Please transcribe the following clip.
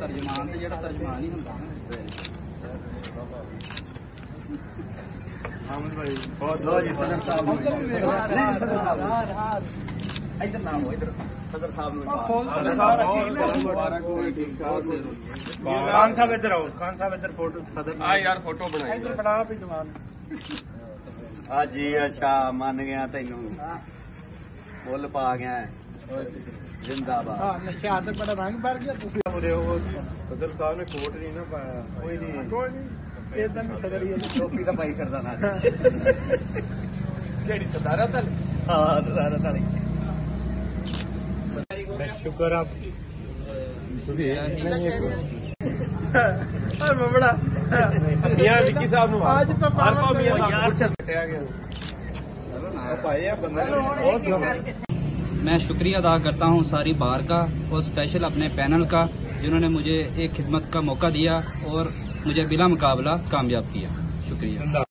ਤਰਜਮਾਨ ਤੇ ਜਿਹੜਾ ਤਰਜਮਾਨ ਹੀ ਹੁੰਦਾ हामिद भाई बहुत बहुत जी सदर साहब इधर नाम हो इधर सदर साहब खान साहब इधर आओ खान साहब इधर फोटो सदर यार फोटो बनाई इधर बना भी जमान जी अच्छा मान गया तेनू मुल पा गया जिंदाबाद शहादत बड़ा रंग भर गया सदर साहब ने कोट नहीं ना पाया कोई नहीं एकदम सदर ही टोपी का पाई करदा ना ਜਿਹੜੀ ਸਦਾਰਾ ਤਲ हाँ सारा ताली शुक्र आप ਬੜਾ मियां विक्की साहब नु आज तो हर को मियां यार कटिया गया भाई बंदा बहुत मैं शुक्रिया अदा करता हूं सारी बार का और स्पेशल अपने पैनल का जिन्होंने मुझे एक खिदमत का मौका दिया और मुझे बिला मुकाबला कामयाब किया। शुक्रिया।